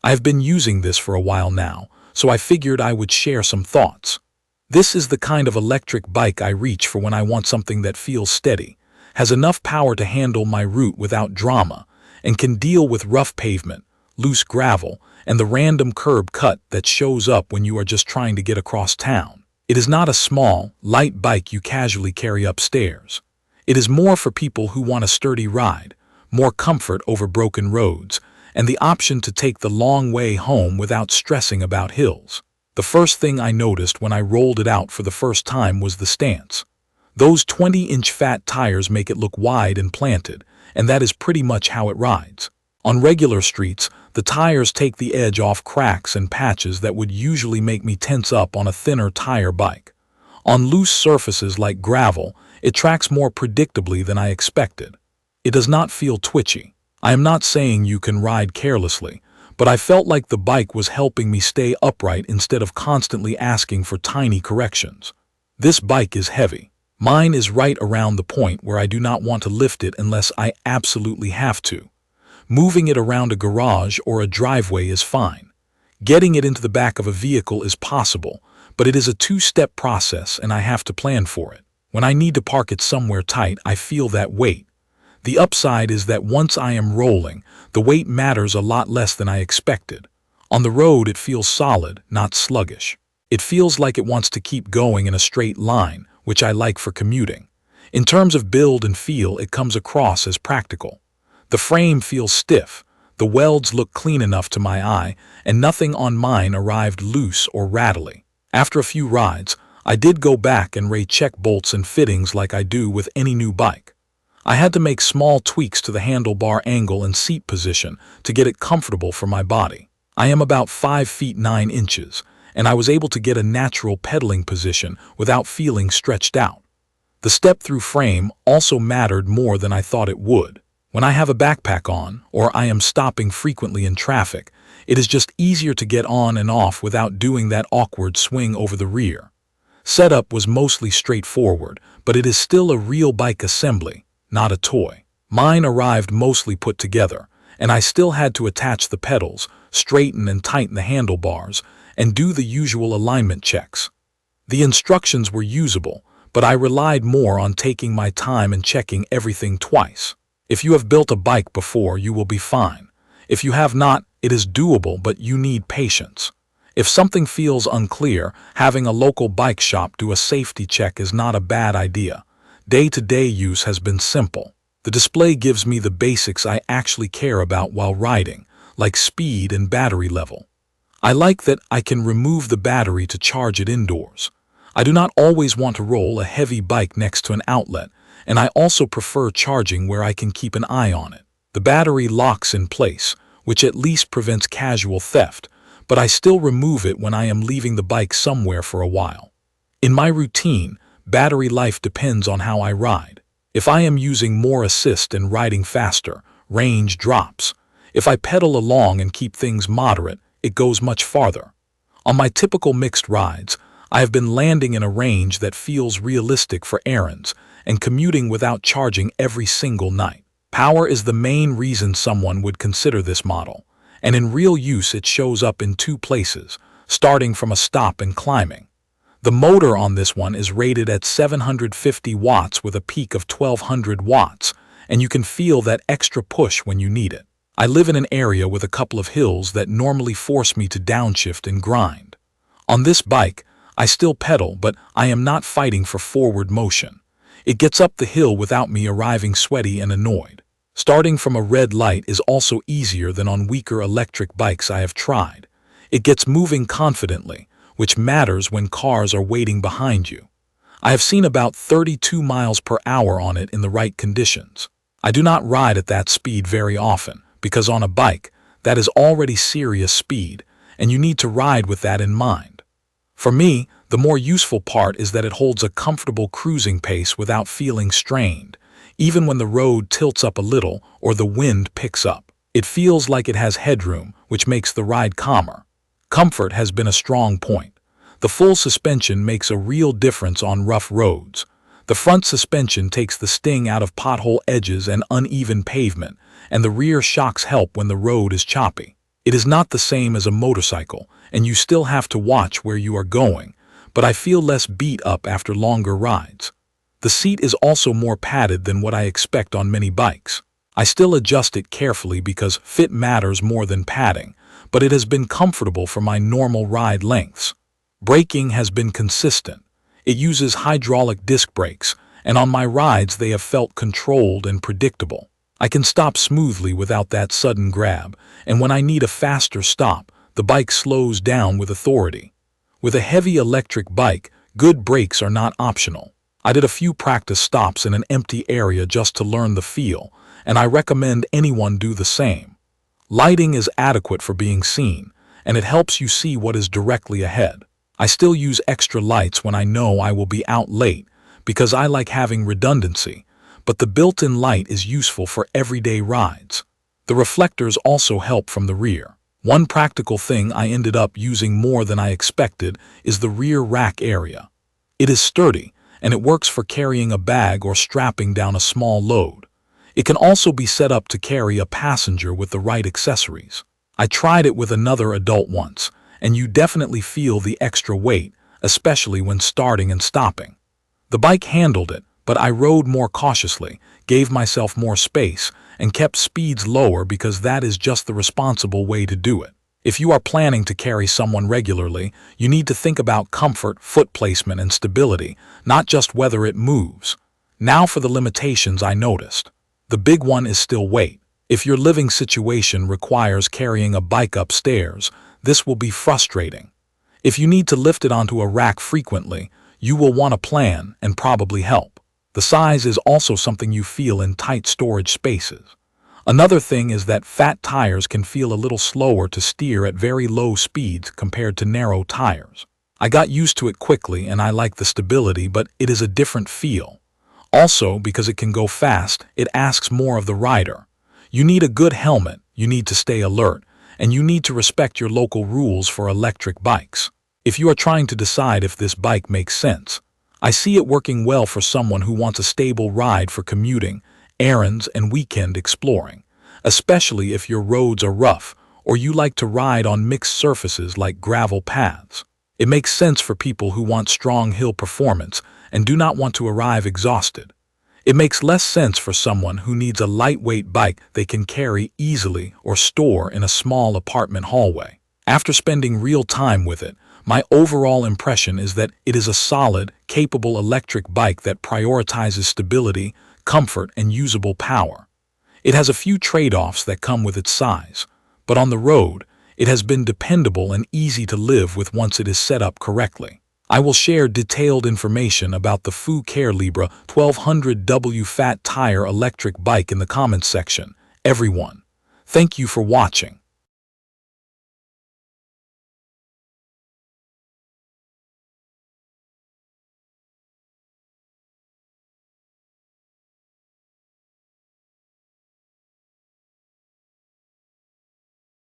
I've been using this for a while now, so I figured I would share some thoughts. This is the kind of electric bike I reach for when I want something that feels steady, has enough power to handle my route without drama, and can deal with rough pavement, loose gravel, and the random curb cut that shows up when you are just trying to get across town. It is not a small, light bike you casually carry upstairs. It is more for people who want a sturdy ride, more comfort over broken roads, and the option to take the long way home without stressing about hills. The first thing I noticed when I rolled it out for the first time was the stance. Those 20-inch fat tires make it look wide and planted, and that is pretty much how it rides. On regular streets, the tires take the edge off cracks and patches that would usually make me tense up on a thinner tire bike. On loose surfaces like gravel, it tracks more predictably than I expected. It does not feel twitchy. I am not saying you can ride carelessly, but I felt like the bike was helping me stay upright instead of constantly asking for tiny corrections. This bike is heavy. Mine is right around the point where I do not want to lift it unless I absolutely have to. Moving it around a garage or a driveway is fine. Getting it into the back of a vehicle is possible, but it is a two-step process and I have to plan for it. When I need to park it somewhere tight, I feel that weight. The upside is that once I am rolling, the weight matters a lot less than I expected. On the road, it feels solid, not sluggish. It feels like it wants to keep going in a straight line, which I like for commuting. In terms of build and feel, it comes across as practical. The frame feels stiff, the welds look clean enough to my eye, and nothing on mine arrived loose or rattly. After a few rides, I did go back and recheck bolts and fittings like I do with any new bike. I had to make small tweaks to the handlebar angle and seat position to get it comfortable for my body. I am about 5 feet 9 inches, and I was able to get a natural pedaling position without feeling stretched out. The step-through frame also mattered more than I thought it would. When I have a backpack on, or I am stopping frequently in traffic, it is just easier to get on and off without doing that awkward swing over the rear. Setup was mostly straightforward, but it is still a real bike assembly, not a toy. Mine arrived mostly put together, and I still had to attach the pedals, straighten and tighten the handlebars, and do the usual alignment checks. The instructions were usable, but I relied more on taking my time and checking everything twice. If you have built a bike before, you will be fine. If you have not, it is doable, but you need patience. If something feels unclear, having a local bike shop do a safety check is not a bad idea. Day-to-day use has been simple. The display gives me the basics I actually care about while riding, like speed and battery level. I like that I can remove the battery to charge it indoors. I do not always want to roll a heavy bike next to an outlet, and I also prefer charging where I can keep an eye on it. The battery locks in place, which at least prevents casual theft, but I still remove it when I am leaving the bike somewhere for a while. In my routine, battery life depends on how I ride. If I am using more assist and riding faster, range drops. If I pedal along and keep things moderate, it goes much farther. On my typical mixed rides, I have been landing in a range that feels realistic for errands and commuting without charging every single night. Power is the main reason someone would consider this model, and in real use it shows up in two places, starting from a stop and climbing. The motor on this one is rated at 750 watts with a peak of 1200 watts, and you can feel that extra push when you need it. I live in an area with a couple of hills that normally force me to downshift and grind. On this bike, I still pedal, but I am not fighting for forward motion. It gets up the hill without me arriving sweaty and annoyed. Starting from a red light is also easier than on weaker electric bikes I have tried. It gets moving confidently, which matters when cars are waiting behind you. I have seen about 32 miles per hour on it in the right conditions. I do not ride at that speed very often, because on a bike, that is already serious speed, and you need to ride with that in mind. For me, the more useful part is that it holds a comfortable cruising pace without feeling strained, even when the road tilts up a little or the wind picks up. It feels like it has headroom, which makes the ride calmer. Comfort has been a strong point. The full suspension makes a real difference on rough roads. The front suspension takes the sting out of pothole edges and uneven pavement, and the rear shocks help when the road is choppy. It is not the same as a motorcycle, and you still have to watch where you are going, but I feel less beat up after longer rides. The seat is also more padded than what I expect on many bikes. I still adjust it carefully because fit matters more than padding, but it has been comfortable for my normal ride lengths. Braking has been consistent. It uses hydraulic disc brakes, and on my rides they have felt controlled and predictable. I can stop smoothly without that sudden grab, and when I need a faster stop, the bike slows down with authority. With a heavy electric bike, good brakes are not optional. I did a few practice stops in an empty area just to learn the feel, and I recommend anyone do the same. Lighting is adequate for being seen, and it helps you see what is directly ahead. I still use extra lights when I know I will be out late, because I like having redundancy, but the built-in light is useful for everyday rides. The reflectors also help from the rear. One practical thing I ended up using more than I expected is the rear rack area. It is sturdy, and it works for carrying a bag or strapping down a small load. It can also be set up to carry a passenger with the right accessories. I tried it with another adult once, and you definitely feel the extra weight, especially when starting and stopping. The bike handled it, but I rode more cautiously, gave myself more space, and kept speeds lower because that is just the responsible way to do it. If you are planning to carry someone regularly, you need to think about comfort, foot placement, and stability, not just whether it moves. Now for the limitations I noticed. The big one is still weight. If your living situation requires carrying a bike upstairs, this will be frustrating. If you need to lift it onto a rack frequently, you will want a plan and probably help. The size is also something you feel in tight storage spaces. Another thing is that fat tires can feel a little slower to steer at very low speeds compared to narrow tires. I got used to it quickly and I like the stability, but it is a different feel. Also, because it can go fast, it asks more of the rider. You need a good helmet, you need to stay alert, and you need to respect your local rules for electric bikes. If you are trying to decide if this bike makes sense, I see it working well for someone who wants a stable ride for commuting, errands, and weekend exploring, especially if your roads are rough or you like to ride on mixed surfaces like gravel paths. It makes sense for people who want strong hill performance and do not want to arrive exhausted. It makes less sense for someone who needs a lightweight bike they can carry easily or store in a small apartment hallway. After spending real time with it, my overall impression is that it is a solid, capable electric bike that prioritizes stability, comfort, and usable power. It has a few trade-offs that come with its size, but on the road, it has been dependable and easy to live with once it is set up correctly. I will share detailed information about the Fucare Libra 1200W fat tire electric bike in the comments section. Everyone, thank you for watching.